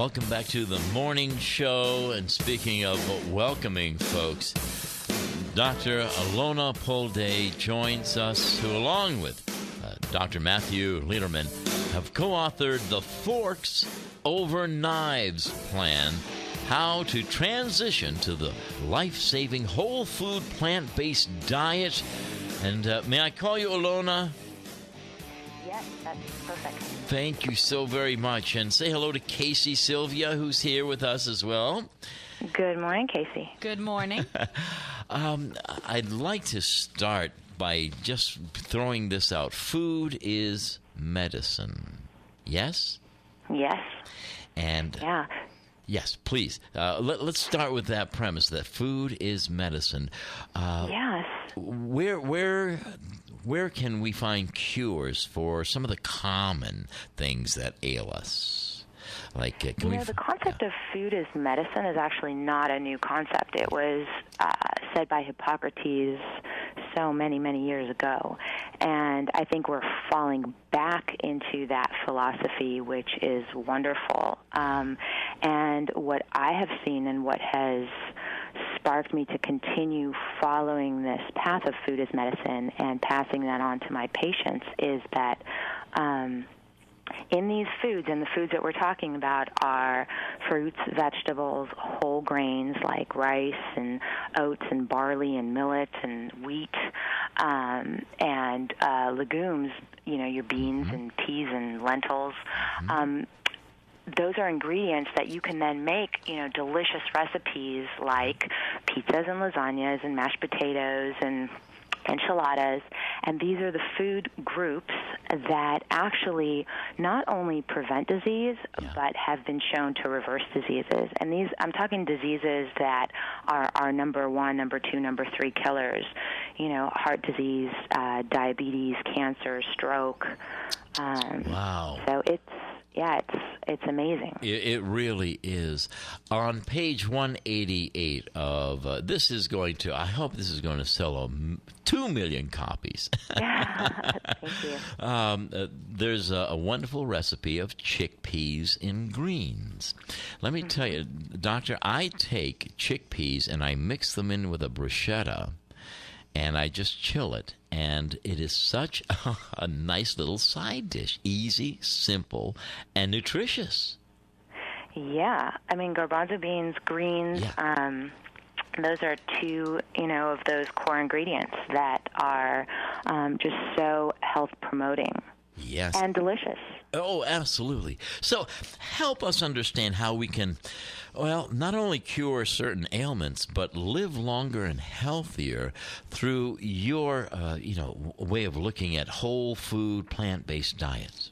Welcome back to the morning show. And speaking of welcoming folks, Dr. Alona Pulde joins us, who, along with Dr. Matthew Lederman, have co-authored the Forks Over Knives plan, how to transition to the life-saving whole food plant-based diet. And may I call you Alona? Yes, that's perfect. Thank you so very much. And say hello to Kasey Sylvia, who's here with us as well. Good morning, Kasey. Good morning. I'd like to start by just throwing this out. Food is medicine. Yes? Yes. And yeah. Yes, please. Let's start with that premise that food is medicine. Yes. Where can we find cures for some of the common things that ail us? Like, the concept of food as medicine is actually not a new concept. It was said by Hippocrates so many, many years ago. And I think we're falling back into that philosophy, which is wonderful. And what I have seen and what has sparked me to continue following this path of food as medicine and passing that on to my patients is that in these foods, and the foods that we're talking about are fruits, vegetables, whole grains like rice and oats and barley and millet and wheat, and legumes, your beans and peas and lentils. Those are ingredients that you can then make, delicious recipes like pizzas and lasagnas and mashed potatoes and enchiladas, and these are the food groups that actually not only prevent disease, but have been shown to reverse diseases. And these, I'm talking diseases that are number 1, number 2, number 3 killers, heart disease, diabetes, cancer, stroke. Wow. So it's amazing. It really is. On page 188 of this is going to, I hope this is going to sell 2 million copies. Thank you. There's a wonderful recipe of chickpeas in greens. Let me tell you, Doctor, I take chickpeas and I mix them in with a bruschetta, and I just chill it. And it is such a nice little side dish. Easy, simple, and nutritious. Yeah. I mean, garbanzo beans, greens, those are two, of those core ingredients that are just so health-promoting. Yes. And delicious. Oh, absolutely. So help us understand how we can, not only cure certain ailments, but live longer and healthier through your, way of looking at whole food, plant-based diets.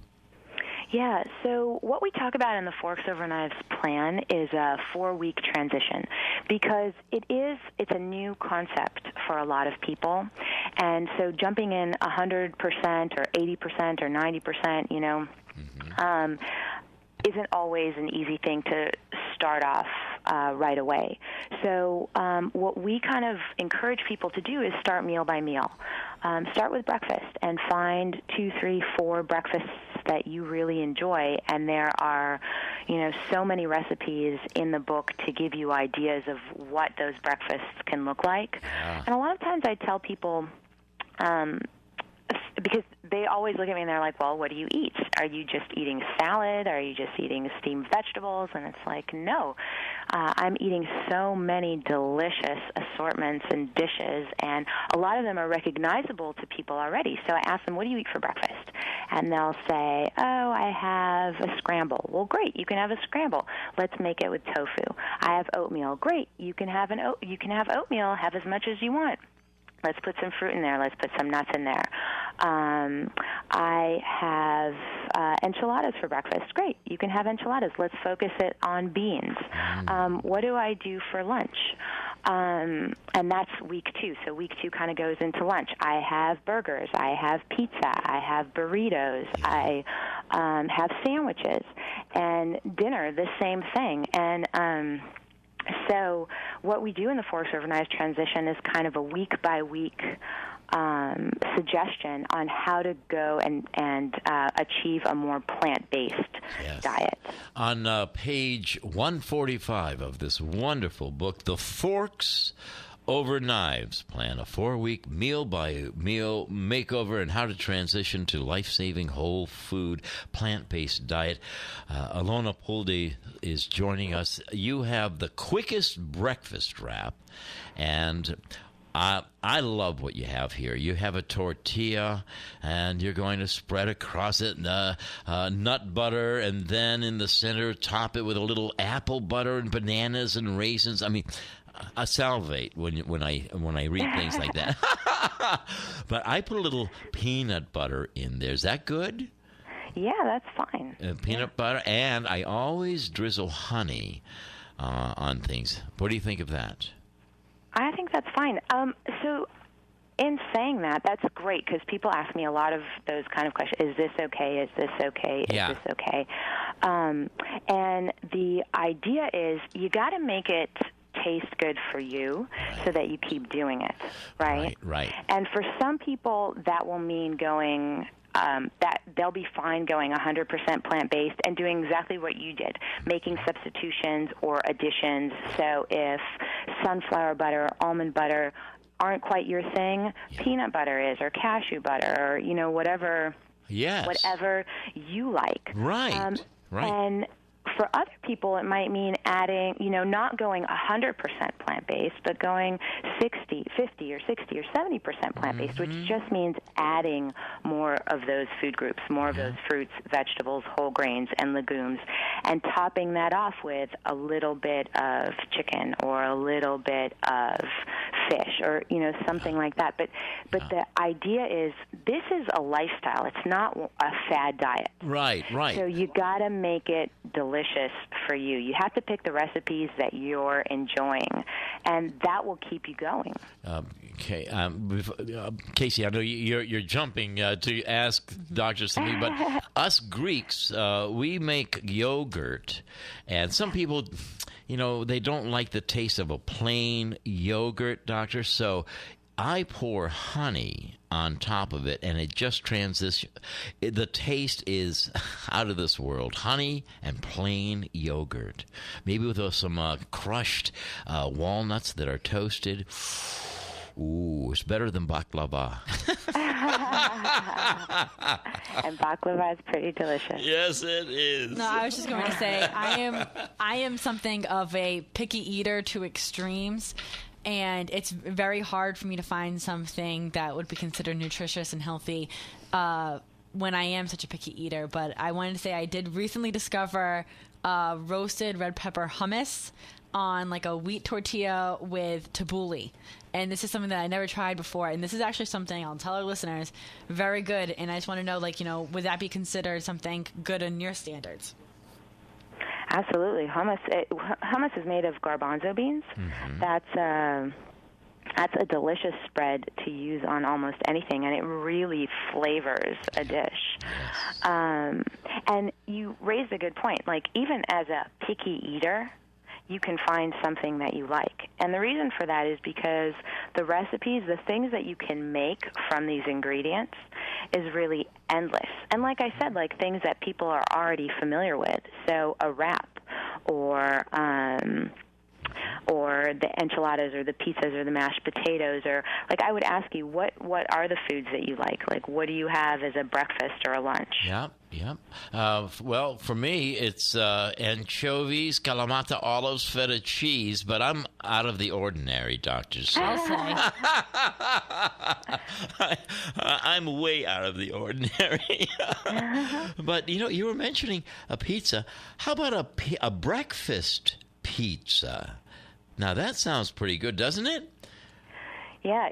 Yeah, so what we talk about in the Forks Over Knives plan is a 4-week transition because it's a new concept for a lot of people. And so jumping in 100% or 80% or 90%, isn't always an easy thing to start off right away. So what we kind of encourage people to do is start meal by meal. Start with breakfast and find 2, 3, 4 breakfasts that you really enjoy, and there are, so many recipes in the book to give you ideas of what those breakfasts can look like. Yeah. And a lot of times I tell people, because they always look at me and they're like, well, what do you eat? Are you just eating salad? Are you just eating steamed vegetables? And it's like, no. I'm eating so many delicious assortments and dishes, and a lot of them are recognizable to people already. So I ask them, what do you eat for breakfast? And they'll say, oh, I have a scramble. Well, great, you can have a scramble. Let's make it with tofu. I have oatmeal. Great, you can have oatmeal. Have as much as you want. Let's put some fruit in there. Let's put some nuts in there. I have enchiladas for breakfast. Great. You can have enchiladas. Let's focus it on beans. What do I do for lunch? And that's week 2. So week 2 kind of goes into lunch. I have burgers. I have pizza. I have burritos. I have sandwiches. And dinner, the same thing. And so what we do in the Forks Over Knives transition is kind of a week-by-week suggestion on how to go and achieve a more plant-based diet. On page 145 of this wonderful book, The Forks Over Knives Plan, a 4-week meal-by-meal makeover and how to transition to life-saving whole food plant-based diet. Alona Pulde is joining us. You have the quickest breakfast wrap, and I love what you have here. You have a tortilla, and you're going to spread across it nut butter, and then in the center, top it with a little apple butter and bananas and raisins. I mean, I salivate when I read things like that. But I put a little peanut butter in there. Is that good? Yeah, that's fine. Peanut butter, and I always drizzle honey on things. What do you think of that? I think that's fine. So in saying that, that's great because people ask me a lot of those kind of questions. Is this okay? Is this okay? Is this okay? And the idea is you got to make it taste good for you so that you keep doing it, right? Right. And for some people, that will mean going that they'll be fine going 100% plant-based and doing exactly what you did, making substitutions or additions. So if sunflower butter or almond butter aren't quite your thing, peanut butter is, or cashew butter, or, whatever you like. Right. And for other people, it might mean adding, not going 100% plant-based, but going 50 or 60 or 70% plant-based, which just means adding more of those food groups, more of those fruits, vegetables, whole grains, and legumes, and topping that off with a little bit of chicken or a little bit of fish or, something like that. But the idea is this is a lifestyle. It's not a fad diet. Right. So you got to make it delicious for you. You have to pick the recipes that you're enjoying, and that will keep you going. Okay, Kasey, I know you're jumping to ask Dr. Simi, but us Greeks, we make yogurt, and some people, they don't like the taste of a plain yogurt, doctor, so I pour honey on top of it, and it just transitions. The taste is out of this world. Honey and plain yogurt. Maybe with some crushed walnuts that are toasted. Ooh, it's better than baklava. And baklava is pretty delicious. Yes, it is. No, I was just going to say, I am something of a picky eater to extremes. And it's very hard for me to find something that would be considered nutritious and healthy when I am such a picky eater. But I wanted to say I did recently discover roasted red pepper hummus on like a wheat tortilla with tabbouleh. And this is something that I never tried before. And this is actually something, I'll tell our listeners, very good. And I just want to know, would that be considered something good in your standards? Absolutely. Hummus is made of garbanzo beans. Mm-hmm. That's a delicious spread to use on almost anything, and it really flavors a dish. Yes. And you raised a good point. Like, even as a picky eater, you can find something that you like. And the reason for that is because the recipes, the things that you can make from these ingredients is really endless. And like I said, like things that people are already familiar with. So a wrap or the enchiladas or the pizzas or the mashed potatoes, or like I would ask you, what are the foods that you like? Like, what do you have as a breakfast or a lunch? Yep. Well, for me, it's anchovies, Kalamata olives, feta cheese, but I'm out of the ordinary, doctors. I'm way out of the ordinary. But, you were mentioning a pizza. How about a breakfast pizza? Now, that sounds pretty good, doesn't it? Yeah,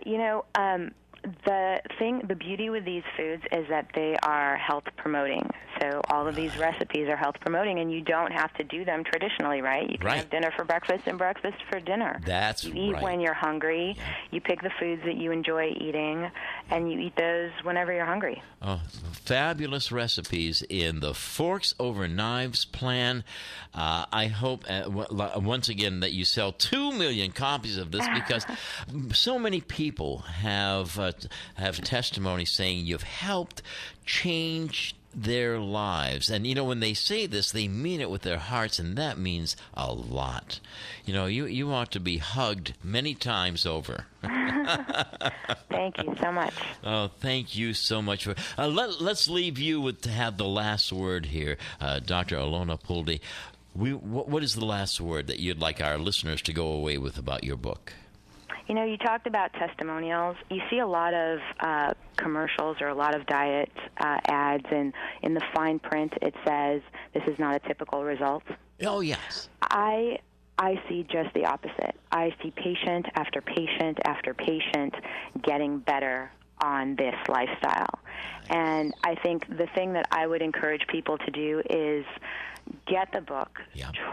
the beauty with these foods is that they are health promoting. So all of these recipes are health promoting, and you don't have to do them traditionally, right? You can Right. have dinner for breakfast and breakfast for dinner. That's You eat right. when you're hungry. Yeah. You pick the foods that you enjoy eating, and you eat those whenever you're hungry. Oh, fabulous recipes in the Forks Over Knives plan. I hope, once again, that you sell 2 million copies of this, because so many people have testimony saying you've helped change their lives. And, when they say this, they mean it with their hearts, and that means a lot. You ought to be hugged many times over. Thank you so much. Oh, thank you so much. Let's leave you to have the last word here, Dr. Alona Pulde. What is the last word that you'd like our listeners to go away with about your book? You talked about testimonials. You see a lot of commercials or a lot of diet ads, and in the fine print it says, this is not a typical result. Oh, yes. I see just the opposite. I see patient after patient after patient getting better on this lifestyle. And I think the thing that I would encourage people to do is get the book,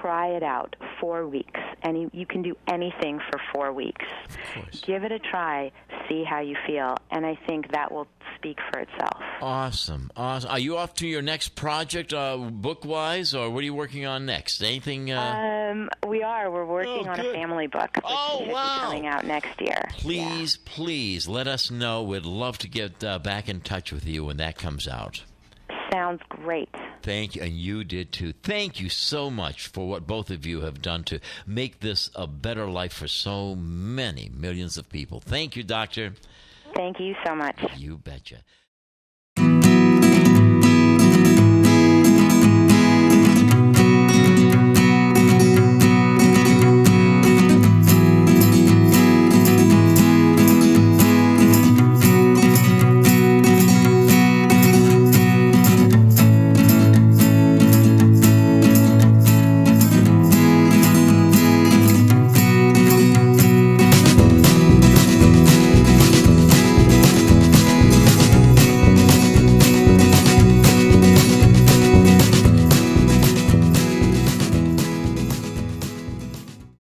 try it out 4 weeks, and you can do anything for 4 weeks. Of course. Give it a try, see how you feel, and I think that will speak for itself. Awesome. Are you off to your next project, book-wise, or what are you working on next? Anything? We are. We're working on a family book, which should be coming out next year. Please let us know. We'd love to get back in touch with you when that comes out. Sounds great. Thank you, and you did too. Thank you so much for what both of you have done to make this a better life for so many millions of people. Thank you, Doctor. Thank you so much. You betcha.